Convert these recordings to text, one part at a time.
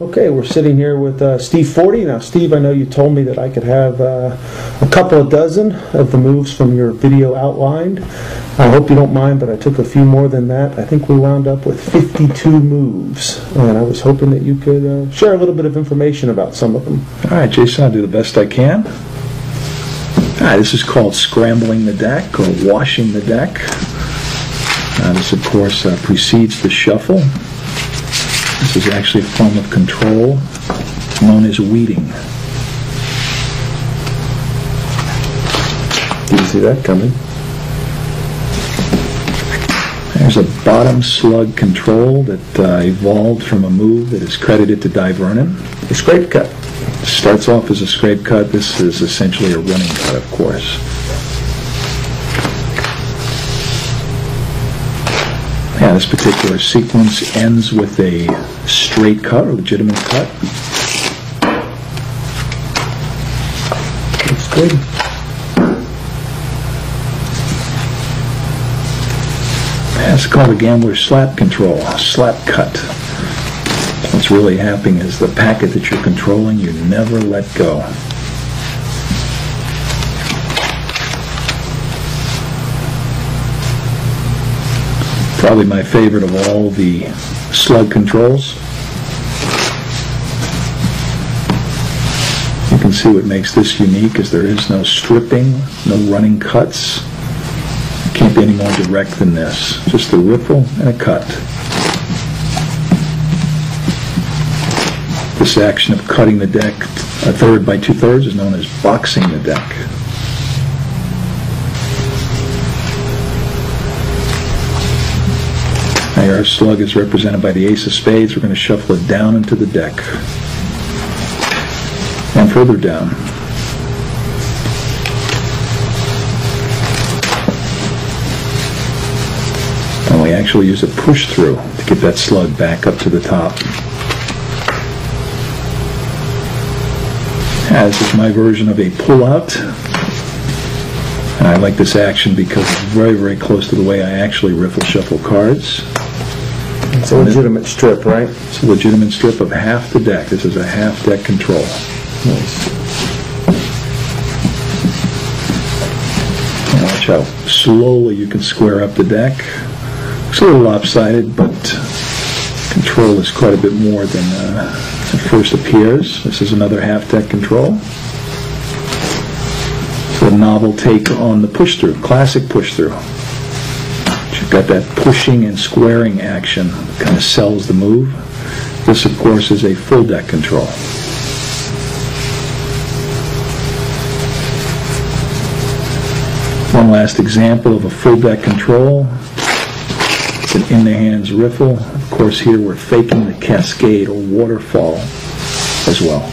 Okay, we're sitting here with Steve Forte. Now, Steve, I know you told me that I could have a couple of dozen of the moves from your video outlined. I hope you don't mind, but I took a few more than that. I think we wound up with 52 moves, and I was hoping that you could share a little bit of information about some of them. All right, Jason, I'll do the best I can. All right, this is called scrambling the deck or washing the deck. This, of course, precedes the shuffle. This is actually a form of control known as weeding. Didn't see that coming. There's a bottom slug control that evolved from a move that is credited to Di Vernon. The scrape cut. Starts off as a scrape cut. This is essentially a running cut, of course. Yeah, this particular sequence ends with a straight cut or legitimate cut. Looks good. It's called a gambler's slap control, slap cut. What's really happening is the packet that you're controlling, you never let go. Probably my favorite of all the slug controls. You can see what makes this unique is there is no stripping, no running cuts. It can't be any more direct than this. Just a riffle and a cut. This action of cutting the deck a third by 2/3 is known as boxing the deck. Now our slug is represented by the ace of spades. We're going to shuffle it down into the deck and further down. And we actually use a push through to get that slug back up to the top. This is my version of a pull-out. And I like this action because it's very, very close to the way I actually riffle shuffle cards. It's a legitimate strip, right? It's a legitimate strip of half the deck. This is a half deck control. Nice. And watch how slowly you can square up the deck. It's a little lopsided, but control is quite a bit more than it first appears. This is another half deck control. It's a novel take on the push through, classic push through. You've got that pushing and squaring action that kind of sells the move. This, of course, is a full deck control. One last example of a full deck control. It's an in the hands riffle. Of course, here we're faking the cascade or waterfall as well.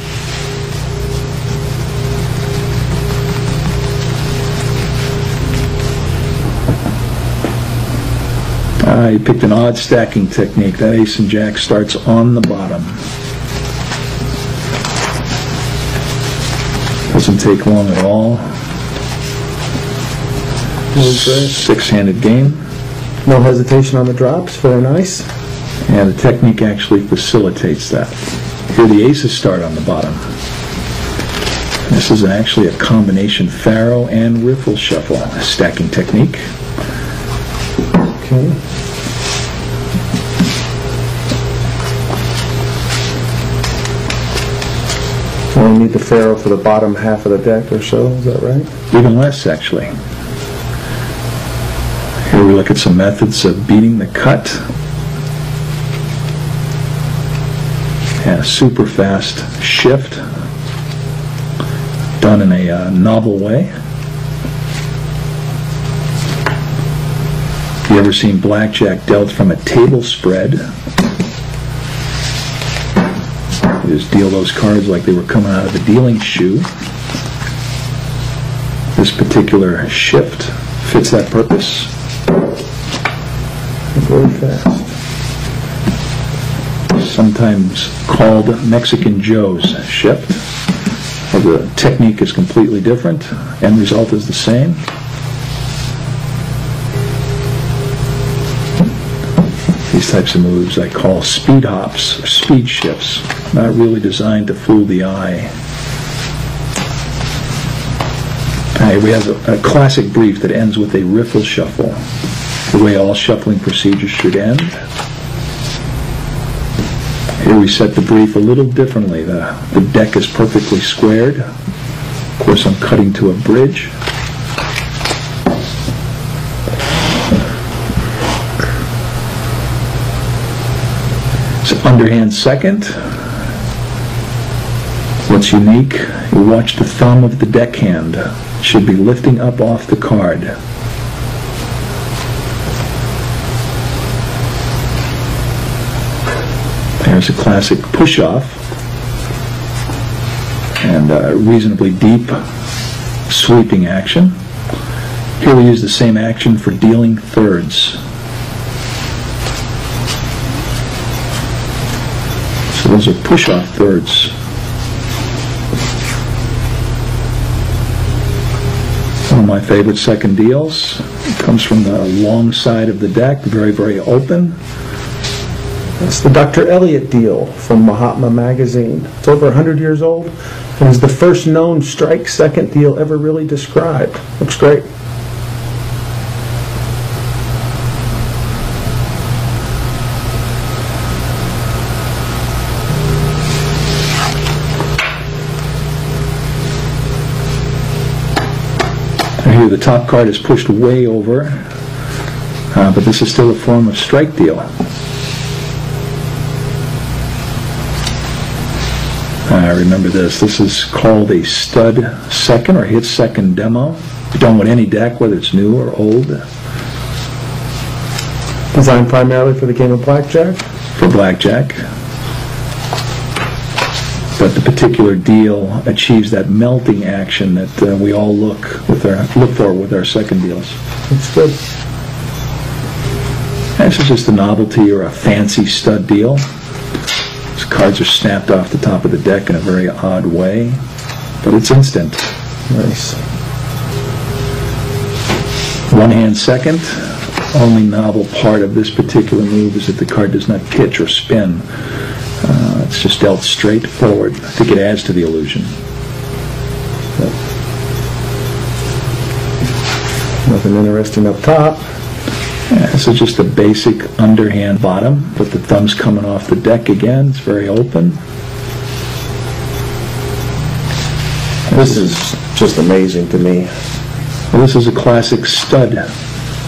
You picked an odd stacking technique. That ace and jack starts on the bottom. Doesn't take long at all. Six-handed game. No hesitation on the drops. Very nice. And the technique actually facilitates that. Here the aces start on the bottom. This is actually a combination faro and riffle shuffle stacking technique. Okay. We only need the faro for the bottom half of the deck or so, is that right? Even less, actually. Here we look at some methods of beating the cut. And a super fast shift done in a novel way. Have you ever seen blackjack dealt from a table spread? You just deal those cards like they were coming out of a dealing shoe. This particular shift fits that purpose. Very fast. Sometimes called Mexican Joe's shift. The technique is completely different. End result is the same. These types of moves I call speed hops or speed shifts, not really designed to fool the eye. We have a classic brief that ends with a riffle shuffle, the way all shuffling procedures should end. Here we set the brief a little differently. The deck is perfectly squared. Of course, I'm cutting to a bridge. So underhand second. What's unique, you watch the thumb of the deckhand. It should be lifting up off the card. There's a classic push-off and a reasonably deep sweeping action. Here we use the same action for dealing thirds. So those are push-off thirds. One of my favorite second deals. It comes from the long side of the deck, very, very open. It's the Dr. Elliott deal from Mahatma magazine. It's over 100 years old and is the first known strike second deal ever really described. Looks great. Here the top card is pushed way over, but this is still a form of strike deal. Remember this. This is called a stud second or hit second demo. Done with any deck, whether it's new or old. Designed primarily for the game of blackjack? For blackjack. But the particular deal achieves that melting action that we all look for with our second deals. That's good. This is just a novelty or a fancy stud deal. These cards are snapped off the top of the deck in a very odd way, but it's instant. Nice. One hand second. Only novel part of this particular move is that the card does not pitch or spin. It's just dealt straight forward. I think it adds to the illusion. Nothing interesting up top. Yeah, this is just a basic underhand bottom, but the thumb's coming off the deck again. It's very open. This is just amazing to me. Well, this is a classic stud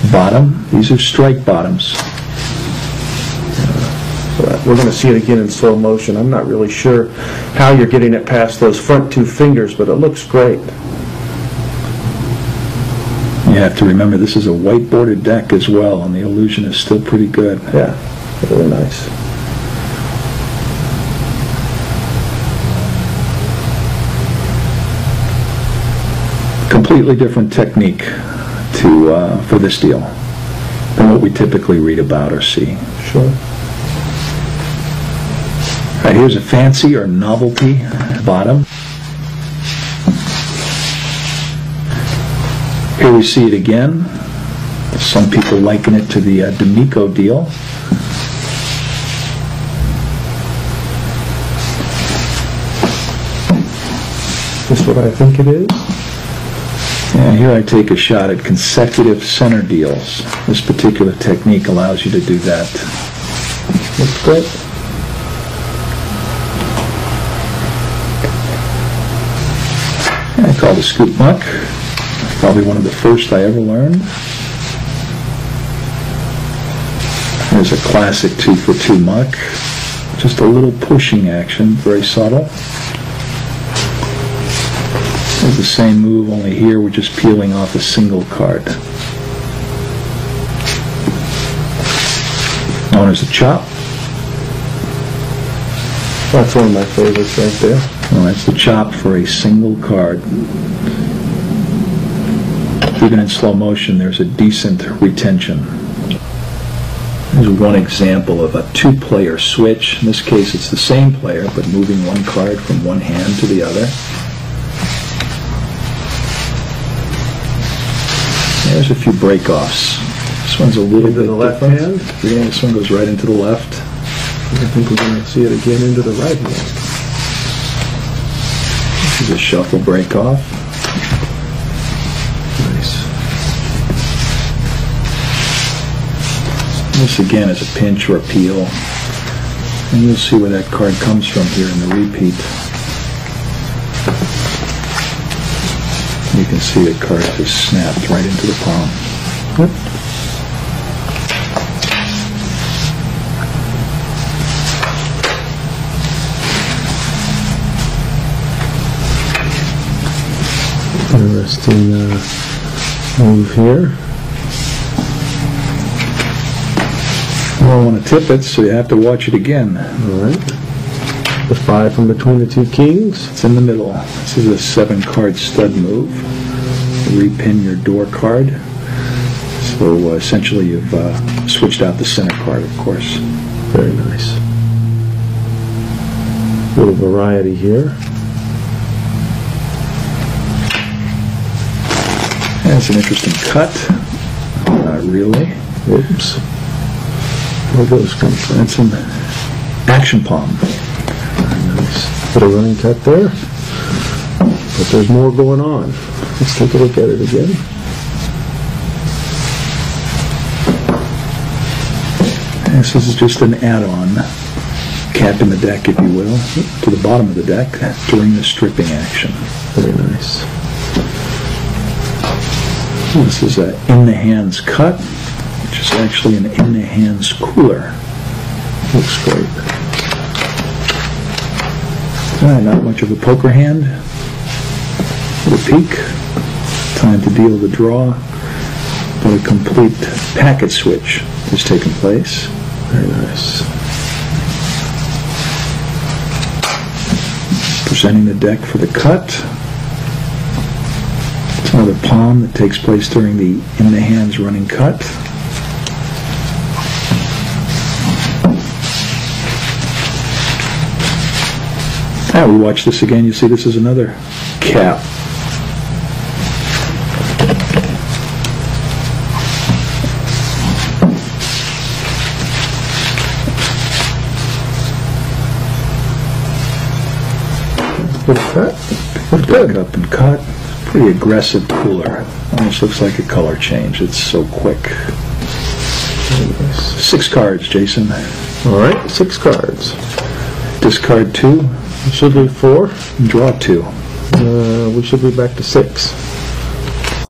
bottom. These are strike bottoms. We're going to see it again in slow motion. I'm not really sure how you're getting it past those front two fingers, but it looks great. You have to remember this is a white-bordered deck as well, and the illusion is still pretty good. Yeah, really nice. Completely different technique for this deal than what we typically read about or see. Sure. All right, here's a fancy or novelty bottom. Here we see it again. Some people liken it to the D'Amico deal. Just what I think it is. And here I take a shot at consecutive center deals. This particular technique allows you to do that. Looks great. I call the scoop muck. Probably one of the first I ever learned. There's a classic 2-for-2 muck. Just a little pushing action, very subtle. It's the same move, only here we're just peeling off a single card. Known as a chop. That's one of my favorites right there. Well, that's the chop for a single card. Even in slow motion, there's a decent retention. Here's one example of a two-player switch. In this case, it's the same player, but moving one card from one hand to the other. There's a few break-offs. This one's a little Into bit the left different. hand? Yeah, this one goes right into the left. I think we're going to see it again into the right hand. This is a shuffle break off. Nice. This again is a pinch or a peel. And you'll see where that card comes from here in the repeat. You can see the card just snapped right into the palm. Yep. Interesting move here. Well, I want to tip it, so you have to watch it again. All right. The 5 from between the 2 kings. It's in the middle. This is a 7-card stud move. Repin your door card. So essentially you've switched out the center card, of course. Very nice. Little variety here. That's an interesting cut. Not really. Oops. Where those come from? That's an action palm. Very nice. Bit of running cut there. But there's more going on. Let's take a look at it again. This is just an add-on, capping the deck, if you will, to the bottom of the deck during the stripping action. Very nice. This is an in-the-hands cut, which is actually an in-the-hands cooler. Looks great. Not much of a poker hand. Little peek. Time to deal the draw. But a complete packet switch has taken place. Very nice. Presenting the deck for the cut. It's another palm that takes place during the in-the-hands running cut. Now we watch this again, you see this is another cap. Good cut. Back up and cut. Pretty aggressive cooler. Almost looks like a color change. It's so quick. Very nice. 6 cards, Jason. All right, 6 cards. Discard 2. It should be 4. Draw 2. We should be back to 6.